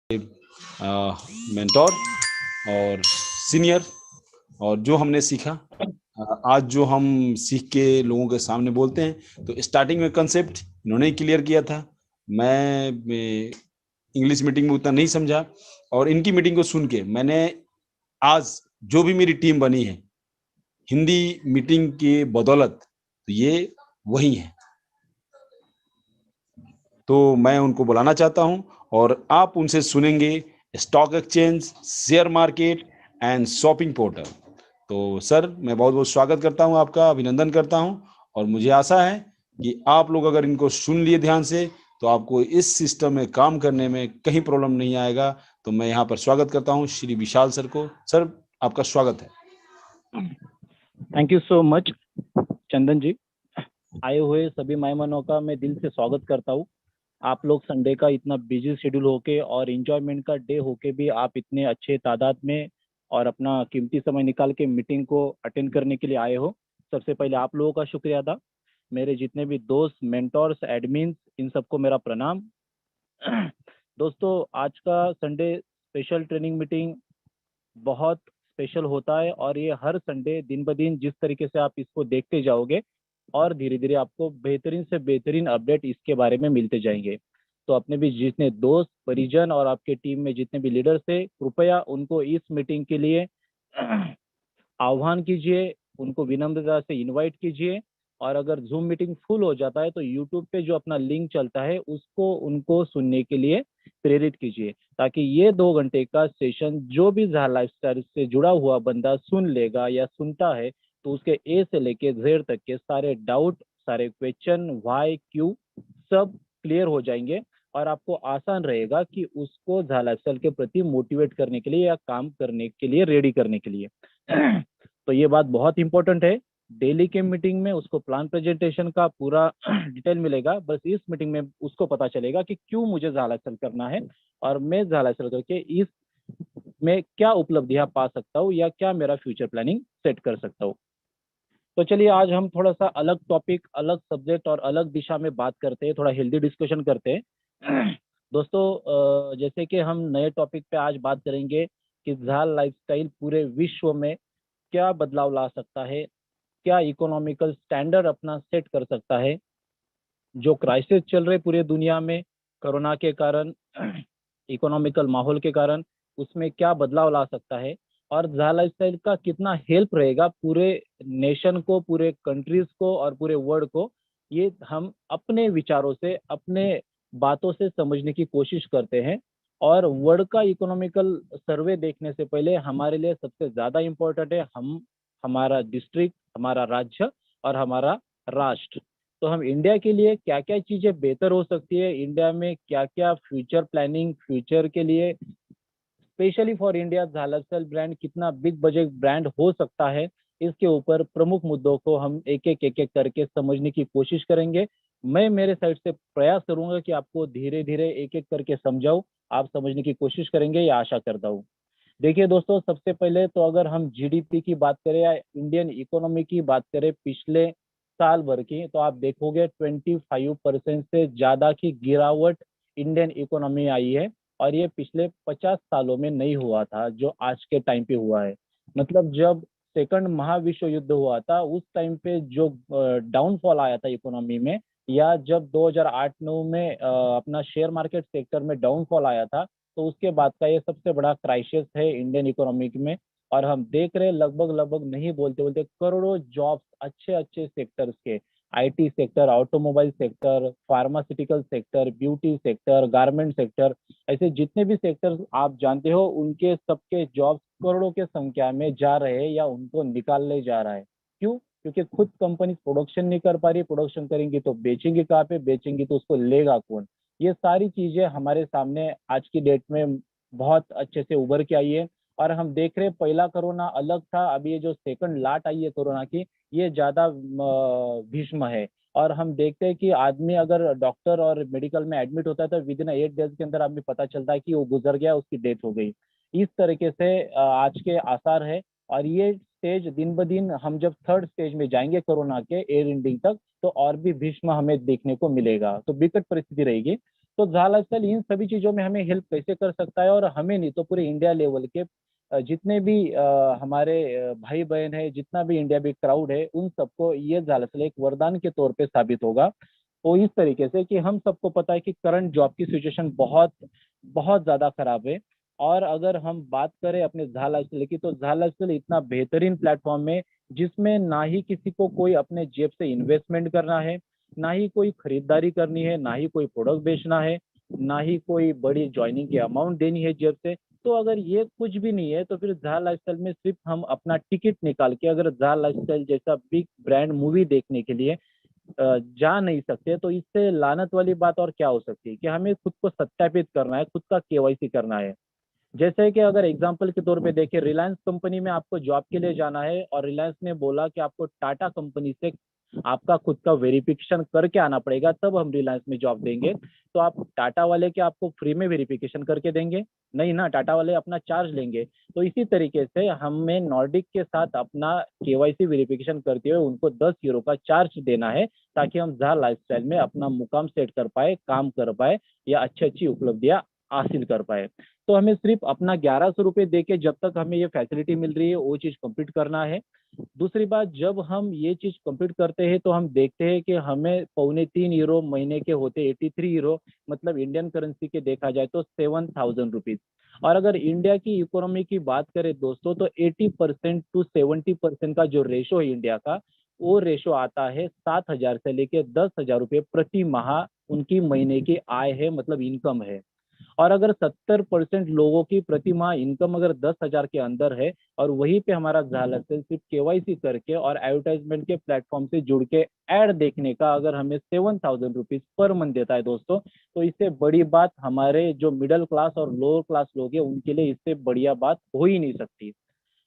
Mentor और senior. और जो हमने सीखा, आज जो हम सीख के लोगों के सामने बोलते हैं, तो स्टार्टिंग में कंसेप्ट इन्होंने क्लियर किया था। मैं इंग्लिश मीटिंग में उतना नहीं समझा, और इनकी मीटिंग को सुन के मैंने आज जो भी मेरी टीम बनी है हिंदी मीटिंग की बदौलत, तो ये वही है। तो मैं उनको बुलाना चाहता हूं और आप उनसे सुनेंगे stock exchange, share market and shopping portal. तो सर, मैं बहुत बहुत स्वागत करता हूं, आपका अभिनंदन करता हूं, और मुझे आशा है कि आप लोग अगर इनको सुन लिए ध्यान से तो आपको इस सिस्टम में काम करने में कहीं प्रॉब्लम नहीं आएगा। तो मैं यहाँ पर स्वागत करता हूँ श्री विशाल सर को। सर, आपका स्वागत है। थैंक यू सो मच चंदन जी। आए हुए सभी मेहमानों का मैं दिल से स्वागत करता हूँ। आप लोग संडे का इतना बिजी शेड्यूल होके और इंजॉयमेंट का डे होके भी आप इतने अच्छे तादाद में और अपना कीमती समय निकाल के मीटिंग को अटेंड करने के लिए आए हो। सबसे पहले आप लोगों का शुक्रिया अदा। मेरे जितने भी दोस्त, मेंटोर्स, एडमिन्स, इन सबको मेरा प्रणाम। दोस्तों, आज का संडे स्पेशल ट्रेनिंग मीटिंग बहुत स्पेशल होता है और ये हर संडे दिन ब दिन जिस तरीके से आप इसको देखते जाओगे और धीरे धीरे आपको बेहतरीन से बेहतरीन अपडेट इसके बारे में मिलते जाएंगे। तो अपने भी जितने दोस्त, परिजन और आपके टीम में जितने भी लीडर्स थे, कृपया उनको इस मीटिंग के लिए आह्वान कीजिए, उनको विनम्रता से इनवाइट कीजिए। और अगर जूम मीटिंग फुल हो जाता है तो यूट्यूब पे जो अपना लिंक चलता है उसको उनको सुनने के लिए प्रेरित कीजिए, ताकि ये 2 घंटे का सेशन जो भी जहा लाइफस्टाइल से जुड़ा हुआ बंदा सुन लेगा या सुनता है, तो उसके ए से लेके जेड तक के सारे डाउट, सारे क्वेश्चन, वाई, क्यू सब क्लियर हो जाएंगे और आपको आसान रहेगा कि उसको जहा लाइफस्टाइल के प्रति मोटिवेट करने के लिए या काम करने के लिए रेडी करने के लिए। तो ये बात बहुत इंपॉर्टेंट है। डेली के मीटिंग में उसको प्लान प्रेजेंटेशन का पूरा डिटेल मिलेगा, बस इस मीटिंग में उसको पता चलेगा कि क्यों मुझे झालाचल करना है और मैं झालाचल करके इस में क्या उपलब्धियां पा सकता हूँ या क्या मेरा फ्यूचर प्लानिंग सेट कर सकता हूँ। तो चलिए, आज हम थोड़ा सा अलग टॉपिक, अलग सब्जेक्ट और अलग दिशा में बात करते हैं, थोड़ा हेल्दी डिस्कशन करते हैं। दोस्तों, जैसे कि हम नए टॉपिक पे आज बात करेंगे कि झाल लाइफस्टाइल पूरे विश्व में क्या बदलाव ला सकता है, क्या इकोनॉमिकल स्टैंडर्ड अपना सेट कर सकता है। जो क्राइसिस चल रहे पूरे दुनिया में कोरोना के कारण, इकोनॉमिकल माहौल के कारण, उसमें क्या बदलाव ला सकता है और जहा लाइफस्टाइल का कितना हेल्प रहेगा पूरे नेशन को, पूरे कंट्रीज को और पूरे वर्ल्ड को। ये हम अपने विचारों से, अपने बातों से समझने की कोशिश करते हैं। और वर्ल्ड का इकोनॉमिकल सर्वे देखने से पहले हमारे लिए सबसे ज़्यादा इम्पोर्टेंट है हम, हमारा डिस्ट्रिक्ट, हमारा राज्य और हमारा राष्ट्र। तो हम इंडिया के लिए क्या क्या चीज़ें बेहतर हो सकती है, इंडिया में क्या क्या फ्यूचर प्लानिंग, फ्यूचर के लिए स्पेशली फॉर इंडिया झालरसल ब्रांड कितना बिग बजट ब्रांड हो सकता है, इसके ऊपर प्रमुख मुद्दों को हम एक एक करके समझने की कोशिश करेंगे। मैं मेरे साइड से प्रयास करूंगा कि आपको धीरे धीरे एक एक करके समझाऊं, आप समझने की कोशिश करेंगे, ये आशा करता हूँ। देखिए दोस्तों, सबसे पहले तो अगर हम जीडीपी की बात करें या इंडियन इकोनॉमी की बात करें पिछले साल भर की, तो आप देखोगे 25% से ज़्यादा की गिरावट इंडियन इकोनॉमी आई है। और ये पिछले 50 सालों में नहीं हुआ था जो आज के टाइम पे हुआ है। मतलब जब सेकंड महाविश्व युद्ध हुआ था उस टाइम पे जो डाउनफॉल आया था इकोनॉमी में, या जब 2008-9 में अपना शेयर मार्केट सेक्टर में डाउनफॉल आया था, तो उसके बाद का ये सबसे बड़ा क्राइसिस है इंडियन इकोनॉमी में। और हम देख रहे हैं लगभग लगभग नहीं बोलते बोलते करोड़ों जॉब्स अच्छे अच्छे सेक्टर्स के, IT sector, automobile sector, pharmaceutical sector, beauty sector, garment sector, ऐसे जितने भी सेक्टर्स आप जानते हो उनके सबके जॉब्स करोड़ों के संख्या में जा रहे हैं या उनको निकालने जा रहा है। क्यों? क्योंकि खुद कंपनी प्रोडक्शन नहीं कर पा रही, प्रोडक्शन करेंगी तो बेचेंगे कहाँ पे, बेचेंगी तो उसको लेगा कौन। ये सारी चीजें हमारे सामने आज की डेट में बहुत अच्छे से उभर के आई है। और हम देख रहे हैं पहला कोरोना अलग था, अभी ये जो सेकंड लाट आई है कोरोना की, ये ज्यादा भीष्म है। और हम देखते हैं कि आदमी अगर डॉक्टर और मेडिकल में एडमिट होता है तो विद इन 8 डेज के अंदर आदमी पता चलता है कि वो गुजर गया, उसकी डेथ हो गई। इस तरीके से आज के आसार है। और ये स्टेज दिन ब दिन, हम जब थर्ड स्टेज में जाएंगे कोरोना के एयर एंडिंग तक, तो और भी भीष्म हमें देखने को मिलेगा, तो विकट परिस्थिति रहेगी। तो झाल लाइफस्टाइल इन सभी चीजों में हमें हेल्प कैसे कर सकता है, और हमें नहीं तो पूरे इंडिया लेवल के जितने भी हमारे भाई बहन है, जितना भी इंडिया भी क्राउड है, उन सबको ये झाल लाइफस्टाइल एक वरदान के तौर पे साबित होगा। तो इस तरीके से कि हम सबको पता है कि करंट जॉब की सिचुएशन बहुत बहुत ज्यादा खराब है। और अगर हम बात करें अपने झाल लाइफस्टाइल की, तो झाल लाइफस्टाइल इतना बेहतरीन प्लेटफॉर्म है जिसमें ना ही किसी को कोई अपने जेब से इन्वेस्टमेंट करना है, ना ही कोई खरीदारी करनी है, ना ही कोई प्रोडक्ट बेचना है, ना ही कोई बड़ी ज्वाइनिंग की अमाउंट देनी है जेब से। तो अगर ये कुछ भी नहीं है, तो फिर झाल लाइफस्टाइल में सिर्फ हम अपना टिकट निकाल के अगर झाल लाइफस्टाइल जैसा बिग ब्रांड मूवी देखने के लिए जा नहीं सकते, तो इससे लानत वाली बात और क्या हो सकती है कि हमें खुद को सत्यापित करना है, खुद का केवाईसी करना है। जैसे कि अगर एग्जाम्पल के तौर पे देखें, रिलायंस कंपनी में आपको जॉब के लिए जाना है और रिलायंस ने बोला कि आपको टाटा कंपनी से आपका खुद का वेरिफिकेशन करके आना पड़ेगा, तब हम रिलायंस में जॉब देंगे। तो आप टाटा वाले के आपको फ्री में वेरिफिकेशन करके देंगे? नहीं ना, टाटा वाले अपना चार्ज लेंगे। तो इसी तरीके से हमें नॉर्डिक के साथ अपना केवाईसी वेरिफिकेशन करते हुए उनको 10 यूरो का चार्ज देना है, ताकि हम झाल लाइफस्टाइल में अपना मुकाम सेट कर पाए, काम कर पाए, या अच्छी अच्छी उपलब्धियां हासिल कर पाए। तो हमें सिर्फ अपना 1100 रुपये दे के जब तक हमें ये फैसिलिटी मिल रही है वो चीज कंप्लीट करना है। दूसरी बात, जब हम ये चीज कंप्लीट करते हैं तो हम देखते हैं कि हमें 3.25 यूरो महीने के होते, 83 यूरो, मतलब इंडियन करेंसी के देखा जाए तो 7,000 रुपीज। और अगर इंडिया की इकोनॉमी की बात करें दोस्तों, तो 80% टू 70% का जो रेशो है इंडिया का, वो रेशो आता है 7,000 से लेके 10,000 रुपये प्रति माह उनकी महीने की आय है, मतलब इनकम है। और अगर 70% लोगों की प्रति माह इनकम अगर 10,000 के अंदर है, और वहीं पे हमारा झालर से सिर्फ केवाईसी करके और एडवर्टाइजमेंट के प्लेटफॉर्म से जुड़ के एड देखने का अगर हमें 7,000 रुपीज पर मंथ देता है दोस्तों, तो इससे बड़ी बात हमारे जो मिडिल क्लास और लोअर क्लास लोग हैं उनके लिए इससे बढ़िया बात हो ही नहीं सकती।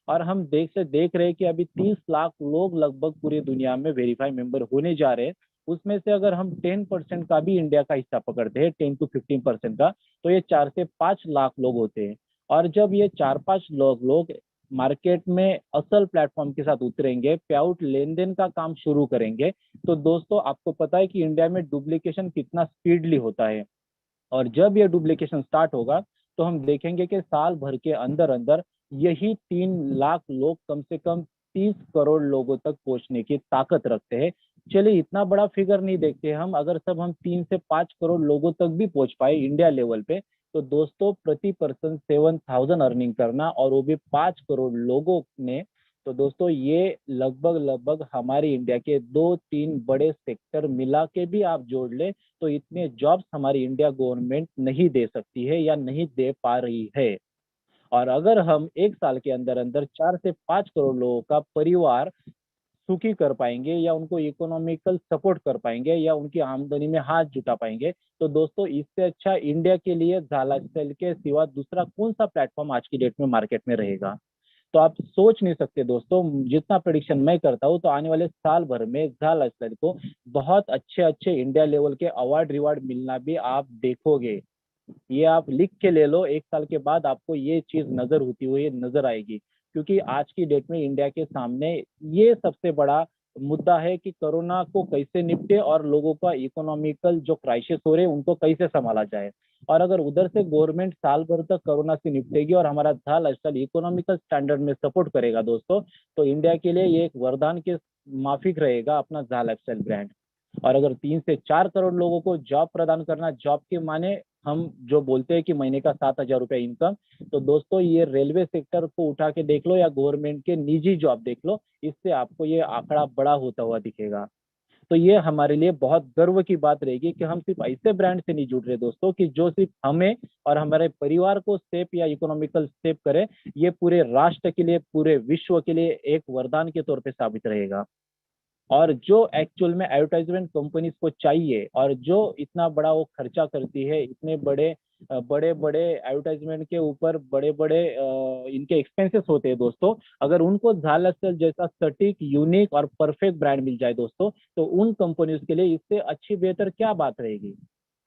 और हम देख रहे हैं कि अभी 30 लाख लोग लगभग पूरी दुनिया में वेरीफाई मेंबर होने जा रहे हैं। उसमें से अगर हम 10% का भी इंडिया का हिस्सा पकड़ते हैं, 10 to 15% का, तो ये 4 से 5 लाख लोग होते हैं। और जब ये 4-5 लोग मार्केट में असल प्लेटफॉर्म के साथ उतरेंगे, पे आउट लेन देन का काम शुरू करेंगे, तो दोस्तों आपको पता है कि इंडिया में डुप्लीकेशन कितना स्पीडली होता है। और जब ये डुप्लीकेशन स्टार्ट होगा, तो हम देखेंगे कि साल भर के अंदर अंदर यही 3 लाख लोग कम से कम 30 करोड़ लोगों तक पहुंचने की ताकत रखते हैं। चलिए, इतना बड़ा फिगर नहीं देखते हम, अगर सब हम 3 से 5 करोड़ लोगों तक भी पहुंच पाए इंडिया लेवल पे, तो दोस्तों प्रति पर्सन 7,000 अर्निंग करना, और वो भी 5 करोड़ लोगों ने, तो दोस्तों ये लगभग लगभग हमारी इंडिया के 2-3 बड़े सेक्टर मिला के भी आप जोड़ ले, तो इतने जॉब्स हमारी इंडिया गवर्नमेंट नहीं दे सकती है या नहीं दे पा रही है। और अगर हम एक साल के अंदर अंदर 4 से 5 करोड़ लोगों का परिवार सुखी कर पाएंगे, या उनको इकोनॉमिकल सपोर्ट कर पाएंगे, या उनकी आमदनी में हाथ जुटा पाएंगे, तो दोस्तों इससे अच्छा इंडिया के लिए झाला सेल के सिवा दूसरा कौन सा प्लेटफॉर्म आज की डेट में मार्केट में रहेगा। तो आप सोच नहीं सकते दोस्तों, जितना प्रेडिक्शन मैं करता हूँ, तो आने वाले साल भर में झाला सेल को बहुत अच्छे अच्छे इंडिया लेवल के अवार्ड रिवार्ड मिलना भी आप देखोगे। ये आप लिख के ले लो, एक साल के बाद आपको ये चीज नजर होती हुई नजर आएगी। क्योंकि आज की डेट में इंडिया के सामने ये सबसे बड़ा मुद्दा है कि कोरोना को कैसे निपटे और लोगों का इकोनॉमिकल जो क्राइसिस हो रहे हैं उनको कैसे संभाला जाए। और अगर उधर से गवर्नमेंट साल भर तक कोरोना से निपटेगी और हमारा था लाइफस्टाइल इकोनॉमिकल स्टैंडर्ड में सपोर्ट करेगा दोस्तों, तो इंडिया के लिए ये एक वरदान के माफिक रहेगा अपना झा लाइफस्टाइल ब्रांड। और अगर 3 से 4 करोड़ लोगों को जॉब प्रदान करना, जॉब के माने हम जो बोलते हैं कि महीने का 7,000 रुपया इनकम, तो दोस्तों ये रेलवे सेक्टर को उठा के देख लो या गवर्नमेंट के निजी जॉब देख लो, इससे आपको ये आंकड़ा बड़ा होता हुआ दिखेगा। तो ये हमारे लिए बहुत गर्व की बात रहेगी कि हम सिर्फ ऐसे ब्रांड से नहीं जुड़ रहे दोस्तों कि जो सिर्फ हमें और हमारे परिवार को सेफ या इकोनॉमिकल सेफ करे, ये पूरे राष्ट्र के लिए, पूरे विश्व के लिए एक वरदान के तौर पे साबित रहेगा। और जो एक्चुअल में एडवर्टाइजमेंट कंपनीज को चाहिए, और जो इतना बड़ा वो खर्चा करती है, इतने बड़े बड़े एडवर्टाइजमेंट के ऊपर बड़े बड़े इनके एक्सपेंसेस होते हैं दोस्तों, अगर उनको झालर जैसा सटीक, यूनिक और परफेक्ट ब्रांड मिल जाए दोस्तों, तो उन कंपनीज के लिए इससे अच्छी बेहतर क्या बात रहेगी।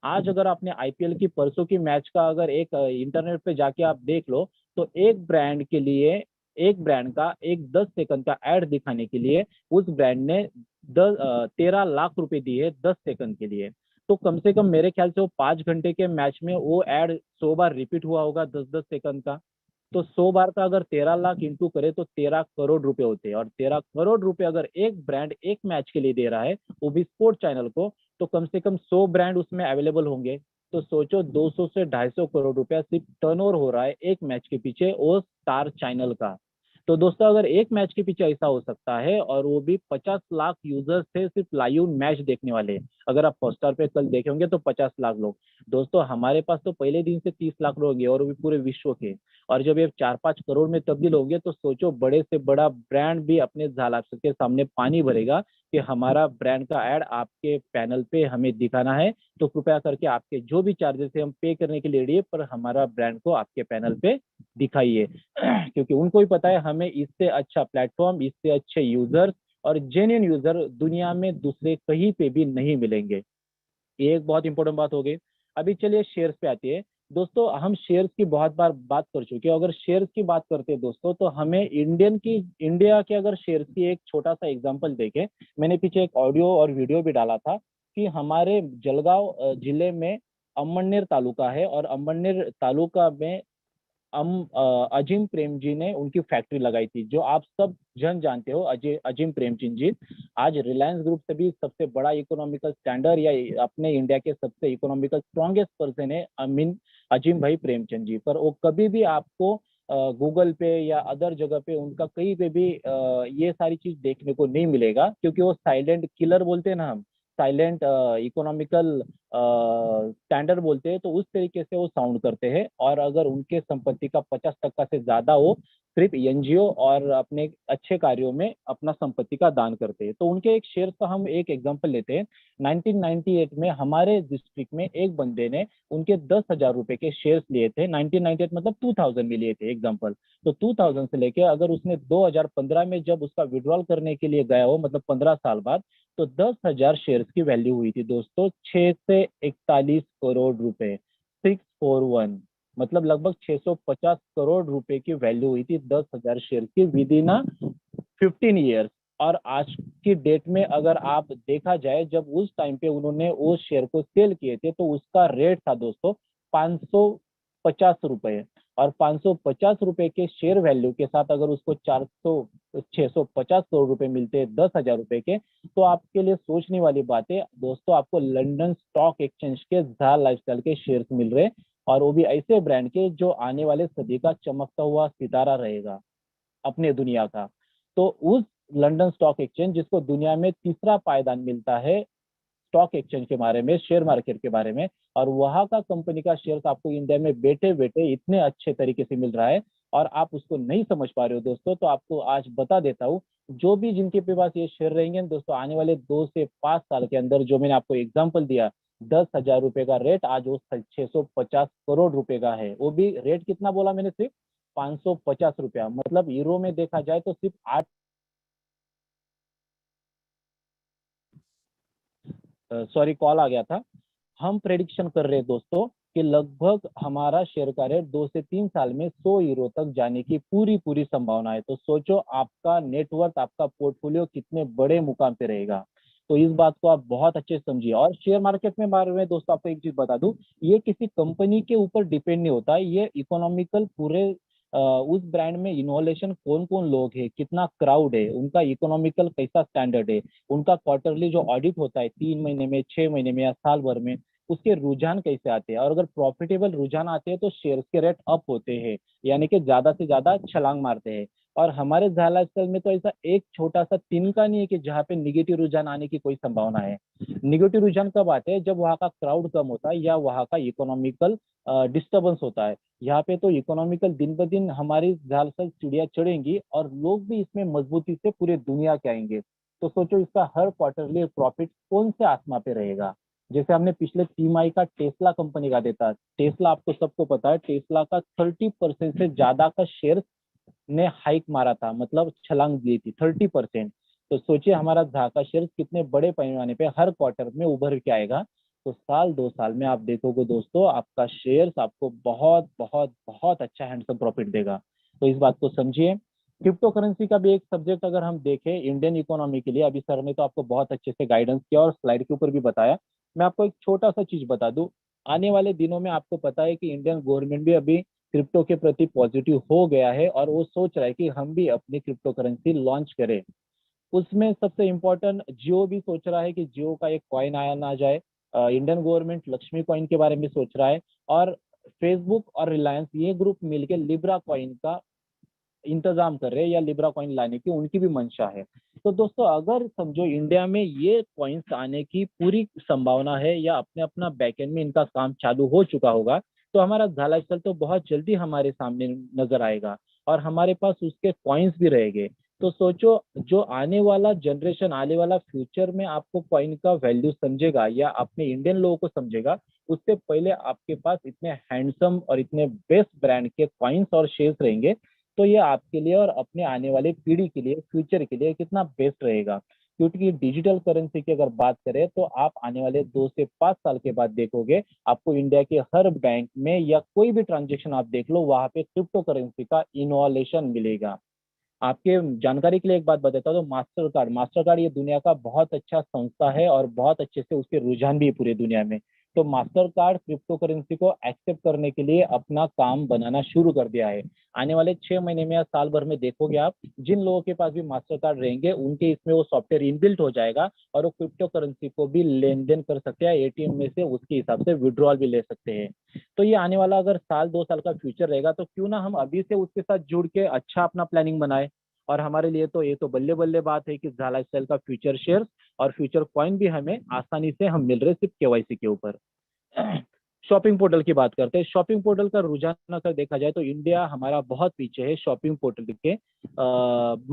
आज अगर आपने आईपीएल की परसों की मैच का अगर एक इंटरनेट पे जाके आप देख लो, तो एक ब्रांड के लिए, एक ब्रांड का एक 10 सेकंड का एड दिखाने के लिए उस ब्रांड ने 13 लाख रुपए दिए 10 सेकंड के लिए। तो कम से कम मेरे ख्याल से वो 5 घंटे के मैच में वो एड 100 बार रिपीट हुआ होगा, 10-10 सेकंड का। तो 100 बार का अगर 13 लाख इंटू करे तो 13 करोड़ रुपए होते हैं। और 13 करोड़ रुपए अगर एक ब्रांड एक मैच के लिए दे रहा है, वो भी स्पोर्ट चैनल को, तो कम से कम 100 ब्रांड उसमें अवेलेबल होंगे। तो सोचो 200 से 250 करोड़ रुपया सिर्फ टर्नओवर हो रहा है एक मैच के पीछे, वो स्टार चैनल का। तो दोस्तों अगर एक मैच के पीछे ऐसा हो सकता है, और वो भी 50 लाख यूजर्स थे सिर्फ लाइव मैच देखने वाले। अगर आप हॉटस्टार पे कल देखे होंगे तो 50 लाख लोग। दोस्तों हमारे पास तो पहले दिन से 30 लाख लोग होंगे, और वो भी पूरे विश्व के। और जब ये 4-5 करोड़ में तब्दील होंगे, तो सोचो बड़े से बड़ा ब्रांड भी अपने झाला के सामने पानी भरेगा कि हमारा ब्रांड का एड आपके पैनल पे हमें दिखाना है। तो कृपया करके आपके जो भी चार्जेस है हम पे करने के लिए रेडी है, पर हमारा ब्रांड को आपके पैनल पे दिखाइए। क्योंकि उनको भी पता है हमें इससे अच्छा प्लेटफॉर्म, इससे अच्छे यूजर और जेन्युइन यूजर दुनिया में दूसरे कहीं पे भी नहीं मिलेंगे। ये एक बहुत इंपॉर्टेंट बात हो गई। अभी चलिए शेयर्स पे आती है। दोस्तों हम शेयर्स की बहुत बार बात कर चुके हैं। अगर शेयर्स की बात करते हैं दोस्तों, तो हमें इंडिया के अगर शेयर्स की एक छोटा सा एग्जांपल देखें। मैंने पीछे एक ऑडियो और वीडियो भी डाला था कि हमारे जलगांव जिले में अमननेर तालुका है, और अमननेर तालुका में अजीम प्रेमजी ने उनकी फैक्ट्री लगाई थी, जो आप सब जन जानते हो। अजीम प्रेमजी जी आज रिलायंस ग्रुप से भी सबसे बड़ा इकोनॉमिकल स्टैंडर्ड, या अपने इंडिया के सबसे इकोनॉमिकल स्ट्रॉन्गेस्ट पर्सन है अजीम भाई प्रेमचंद जी। पर वो कभी भी आपको गूगल पे या अदर जगह पे उनका कहीं पे भी ये सारी चीज देखने को नहीं मिलेगा, क्योंकि वो साइलेंट किलर बोलते हैं ना हम, साइलेंट इकोनॉमिकल स्टैंडर्ड बोलते हैं, तो उस तरीके से वो साउंड करते हैं। और अगर उनके संपत्ति का 50% से ज्यादा हो सिर्फ एनजीओ और अपने अच्छे कार्यों में अपना संपत्ति का दान करते हैं। तो उनके एक शेयर का हम एक एग्जांपल लेते हैं। 1998 में हमारे डिस्ट्रिक्ट में एक बंदे ने उनके 10,000 रुपए के शेयर्स लिए थे। 1998 मतलब 2000 में लिए थे एग्जांपल। तो 2000 से लेके अगर उसने 2015 में जब उसका विड्रॉल करने के लिए गया हो, मतलब 15 साल बाद, तो 10,000 शेयर्स की वैल्यू हुई थी दोस्तों 6 से 41 करोड़ रुपए। 641 मतलब लगभग 650 करोड़ रुपए की वैल्यू हुई थी 10,000 शेयर की विद इन 15 ईयर्स। और आज की डेट में अगर आप देखा जाए, जब उस टाइम पे उन्होंने उस शेयर को सेल किए थे, तो उसका रेट था दोस्तों 550 रुपए। और 550 रुपए के शेयर वैल्यू के साथ अगर उसको 650 करोड़ रुपए मिलते हैं 10,000 रुपए के, तो आपके लिए सोचने वाली बात है दोस्तों। आपको लंदन स्टॉक एक्सचेंज के ZAR लाइफस्टाइल के शेयर्स मिल रहे, और वो भी ऐसे ब्रांड के जो आने वाले सदी का चमकता हुआ सितारा रहेगा अपने दुनिया का। तो उस लंदन स्टॉक एक्सचेंज, जिसको दुनिया में तीसरा पायदान मिलता है स्टॉक एक्सचेंज के बारे में, शेयर मार्केट के बारे में, और वहां का कंपनी का शेयर आपको इंडिया में बैठे बैठे इतने अच्छे तरीके से मिल रहा है, और आप उसको नहीं समझ पा रहे हो दोस्तों, तो आपको आज बता देता हूँ। जो भी जिनके पास ये शेयर रहेंगे दोस्तों, आने वाले 2 से 5 साल के अंदर, जो मैंने आपको एग्जाम्पल दिया, 10,000 रुपए का रेट आज वो 650 करोड़ रुपए का है। वो भी रेट कितना बोला मैंने, सिर्फ 550 रुपया। मतलब यूरो में देखा जाए तो सिर्फ 8, सॉरी कॉल आ गया था। हम प्रेडिक्शन कर रहे हैं दोस्तों कि लगभग हमारा शेयर का रेट 2 से 3 साल में 100 यूरो तक जाने की पूरी पूरी संभावना है। तो सोचो आपका नेटवर्थ, आपका पोर्टफोलियो कितने बड़े मुकाम पे रहेगा। तो इस बात को आप बहुत अच्छे से समझिए। और शेयर मार्केट में बारे में दोस्तों आपको एक चीज बता दूं, ये किसी कंपनी के ऊपर डिपेंड नहीं होता। ये इकोनॉमिकल पूरे उस ब्रांड में इनोवेशन कौन कौन लोग हैं, कितना क्राउड है, उनका इकोनॉमिकल कैसा स्टैंडर्ड है, उनका क्वार्टरली जो ऑडिट होता है 3 महीने में, 6 महीने में या साल भर में, उसके रुझान कैसे आते हैं। और अगर प्रॉफिटेबल रुझान आते हैं तो शेयर्स के रेट अप होते हैं, यानी कि ज्यादा से ज्यादा छलांग मारते हैं। और हमारे झाला स्टाइल में तो ऐसा एक छोटा सा तिनका नहीं है कि जहाँ पे निगेटिव रुझान आने की कोई संभावना है। निगेटिव रुझान कब आते हैं, जब वहाँ का क्राउड कम होता है या वहाँ का इकोनॉमिकल डिस्टर्बेंस होता है। यहाँ पे तो इकोनॉमिकल दिन ब दिन हमारी झाल से चिड़िया चढ़ेंगी, और लोग भी इसमें मजबूती से पूरे दुनिया के आएंगे। तो सोचो इसका हर क्वार्टरली प्रॉफिट कौन से आसमा पे रहेगा। जैसे हमने पिछले तिमाही का टेस्ला कंपनी का देता, टेस्ला आपको सबको पता है, टेस्ला का 30% से ज्यादा का शेयर ने हाइक मारा था, मतलब छलांग दी थी 30%। तो सोचिए हमारा झाका शेयर कितने बड़े पैमाने पे हर क्वार्टर में उभर के आएगा। तो साल 2 साल में आप देखोगे दोस्तों, आपका शेयर्स आपको बहुत बहुत बहुत अच्छा हैंडसम प्रॉफिट देगा। तो इस बात को समझिए। क्रिप्टो करेंसी का भी एक सब्जेक्ट अगर हम देखें इंडियन इकोनॉमी के लिए, अभी सर ने तो आपको बहुत अच्छे से गाइडेंस किया और स्लाइड के ऊपर भी बताया। मैं आपको एक छोटा सा चीज बता दूं, आने वाले दिनों में आपको पता है कि इंडियन गवर्नमेंट भी अभी क्रिप्टो के प्रति पॉजिटिव हो गया है और वो सोच रहा है कि हम भी अपनी क्रिप्टो करेंसी लॉन्च करें। उसमें सबसे इम्पोर्टेंट जियो भी सोच रहा है कि जियो का एक कॉइन आया ना जाए। इंडियन गवर्नमेंट लक्ष्मी कॉइन के बारे में सोच रहा है। और फेसबुक और रिलायंस ये ग्रुप मिलकर लिब्रा कॉइन का इंतजाम कर रहे हैं या लिब्रा कॉइन लाने की उनकी भी मंशा है। तो दोस्तों अगर समझो इंडिया में ये कॉइन्स आने की पूरी संभावना है या अपने अपना बैकएंड में इनका काम चालू हो चुका होगा, तो हमारा झाला स्थल तो बहुत जल्दी हमारे सामने नजर आएगा और हमारे पास उसके कॉइन्स भी रहेंगे। तो सोचो, जो आने वाला जनरेशन, आने वाला फ्यूचर में आपको कॉइन का वैल्यू समझेगा या अपने इंडियन लोगों को समझेगा, उससे पहले आपके पास इतने हैंडसम और इतने बेस्ट ब्रांड के कॉइन्स और शेयर्स रहेंगे। तो ये आपके लिए और अपने आने वाले पीढ़ी के लिए, फ्यूचर के लिए कितना बेस्ट रहेगा। क्योंकि डिजिटल करेंसी की अगर बात करें तो आप आने वाले 2 से 5 साल के बाद देखोगे, आपको इंडिया के हर बैंक में या कोई भी ट्रांजेक्शन आप देख लो, वहां पे क्रिप्टो करेंसी का इनोवेशन मिलेगा। आपके जानकारी के लिए एक बात बताता हूँ, तो मास्टर कार्ड ये दुनिया का बहुत अच्छा संस्था है और बहुत अच्छे से उसके रुझान भी है पूरी दुनिया में। तो मास्टर कार्ड क्रिप्टो करेंसी को एक्सेप्ट करने के लिए अपना काम बनाना शुरू कर दिया है। आने वाले 6 महीने में या साल भर में देखोगे आप, जिन लोगों के पास भी मास्टर कार्ड रहेंगे उनके इसमें वो सॉफ्टवेयर इनबिल्ट हो जाएगा और वो क्रिप्टो करेंसी को भी लेन देन कर सकते हैं, एटीएम में से उसके हिसाब से विड्रॉल भी ले सकते हैं। तो ये आने वाला अगर साल 2 साल का फ्यूचर रहेगा, तो क्यों ना हम अभी से उसके साथ जुड़ के अच्छा अपना प्लानिंग बनाए। और हमारे लिए तो ये तो बल्ले बल्ले बात है कि झाला स्टाइल का फ्यूचर शेयर और फ्यूचर कॉइन भी हमें आसानी से हम मिल रहे सिर्फ केवाईसी के ऊपर। शॉपिंग पोर्टल की बात करते हैं। शॉपिंग पोर्टल का रुझान अगर देखा जाए तो इंडिया हमारा बहुत पीछे है शॉपिंग पोर्टल के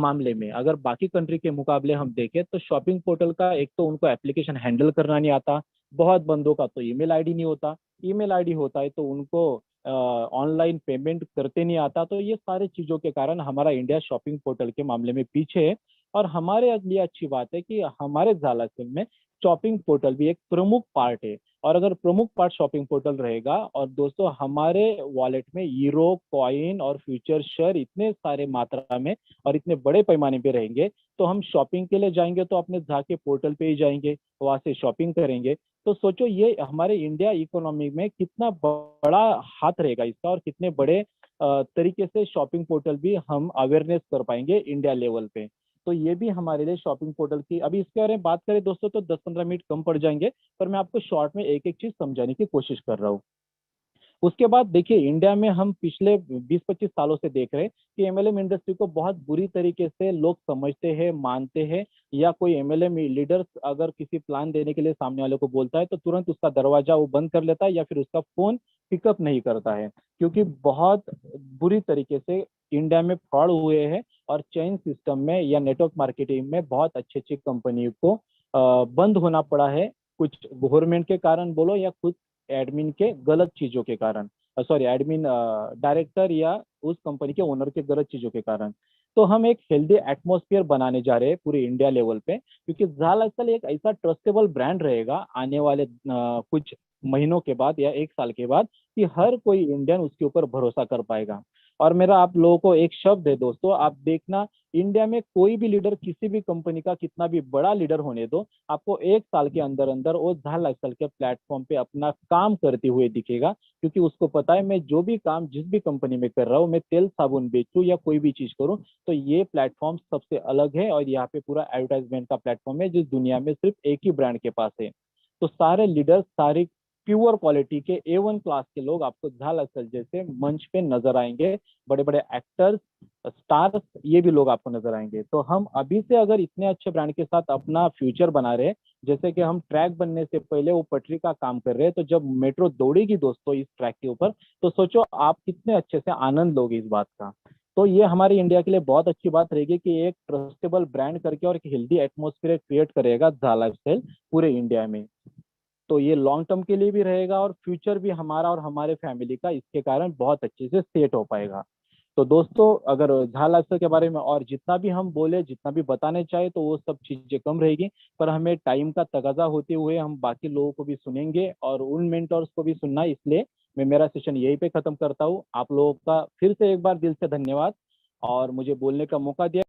मामले में। अगर बाकी कंट्री के मुकाबले हम देखें तो शॉपिंग पोर्टल का एक तो उनको एप्लीकेशन हैंडल करना नहीं आता, बहुत बंदों का तो ईमेल आईडी नहीं होता, ईमेल आईडी होता है तो उनको ऑनलाइन पेमेंट करते नहीं आता। तो ये सारी चीजों के कारण हमारा इंडिया शॉपिंग पोर्टल के मामले में पीछे है। और हमारे लिए अच्छी बात है कि हमारे झालासिम में शॉपिंग पोर्टल भी एक प्रमुख पार्ट है। और अगर प्रमुख पार्ट शॉपिंग पोर्टल रहेगा और दोस्तों हमारे वॉलेट में यूरो कॉइन और फ्यूचर शेयर इतने सारे मात्रा में और इतने बड़े पैमाने पे रहेंगे, तो हम शॉपिंग के लिए जाएंगे तो अपने जाके पोर्टल पे ही जाएंगे, वहां से शॉपिंग करेंगे। तो सोचो ये हमारे इंडिया इकोनॉमी में कितना बड़ा हाथ रहेगा इसका और कितने बड़े तरीके से शॉपिंग पोर्टल भी हम अवेयरनेस कर पाएंगे इंडिया लेवल पे। तो ये भी हमारे लिए शॉपिंग पोर्टल की, अभी इसके बारे में बात करें दोस्तों तो 10-15 मिनट कम पड़ जाएंगे, पर मैं आपको शॉर्ट में एक एक चीज समझाने की कोशिश कर रहा हूँ। उसके बाद देखिए, इंडिया में हम पिछले 20-25 सालों से देख रहे हैं कि एमएलएम इंडस्ट्री को बहुत बुरी तरीके से लोग समझते हैं, मानते हैं। या कोई एमएलएम लीडर्स अगर किसी प्लान देने के लिए सामने वाले को बोलता है तो तुरंत उसका दरवाजा वो बंद कर लेता है या फिर उसका फोन पिकअप नहीं करता है, क्योंकि बहुत बुरी तरीके से इंडिया में फ्रॉड हुए हैं और चेन सिस्टम में या नेटवर्क मार्केटिंग में बहुत अच्छी अच्छी कंपनी को बंद होना पड़ा है। कुछ गवर्नमेंट के कारण बोलो या खुद एडमिन के गलत चीजों के कारण, सॉरी एडमिन डायरेक्टर या उस कंपनी के ओनर के गलत चीजों के कारण। तो हम एक हेल्दी एटमॉस्फेयर बनाने जा रहे हैं पूरे इंडिया लेवल पे, क्योंकि जाल आजकल एक ऐसा ट्रस्टेबल ब्रांड रहेगा आने वाले कुछ महीनों के बाद या एक साल के बाद, कि हर कोई इंडियन उसके ऊपर भरोसा कर पाएगा। और मेरा आप लोगों को एक शब्द है दोस्तों, आप देखना, इंडिया में कोई भी लीडर किसी भी कंपनी का कितना भी बड़ा लीडर होने दो, आपको एक साल के अंदर अंदर वो झाल लाइफस्टाइल के प्लेटफॉर्म पे अपना काम करते हुए दिखेगा। क्योंकि उसको पता है मैं जो भी काम जिस भी कंपनी में कर रहा हूँ, मैं तेल साबुन बेचूं या कोई भी चीज करूँ, तो ये प्लेटफॉर्म सबसे अलग है और यहाँ पे पूरा एडवर्टाइजमेंट का प्लेटफॉर्म है जिस दुनिया में सिर्फ एक ही ब्रांड के पास है। तो सारे लीडर, सारे प्योर क्वालिटी के A1 क्लास के लोग आपको झाल असल जैसे मंच पे नजर आएंगे। बड़े बड़े एक्टर्स, स्टार्स, ये भी लोग आपको नजर आएंगे। तो हम अभी से अगर इतने अच्छे ब्रांड के साथ अपना फ्यूचर बना रहे हैं, जैसे कि हम ट्रैक बनने से पहले वो पटरी का काम कर रहे हैं, तो जब मेट्रो दौड़ेगी दोस्तों इस ट्रैक के ऊपर, तो सोचो आप कितने अच्छे से आनंद लोगे इस बात का। तो ये हमारे इंडिया के लिए बहुत अच्छी बात रहेगी कि एक ट्रस्टेबल ब्रांड करके और एक हेल्दी एटमोसफियर क्रिएट करेगा झाला लाइफस्टाइल पूरे इंडिया में। तो ये लॉन्ग टर्म के लिए भी रहेगा और फ्यूचर भी हमारा और हमारे फैमिली का इसके कारण बहुत अच्छे से सेट हो पाएगा। तो दोस्तों अगर झाल लाइफस्टाइल के बारे में और जितना भी हम बोले, जितना भी बताने चाहे, तो वो सब चीजें कम रहेगी। पर हमें टाइम का तगाजा होते हुए हम बाकी लोगों को भी सुनेंगे और उन मेंटर्स को भी सुनना है, इसलिए मैं मेरा सेशन यहीं पे खत्म करता हूँ। आप लोगों का फिर से एक बार दिल से धन्यवाद और मुझे बोलने का मौका दिया।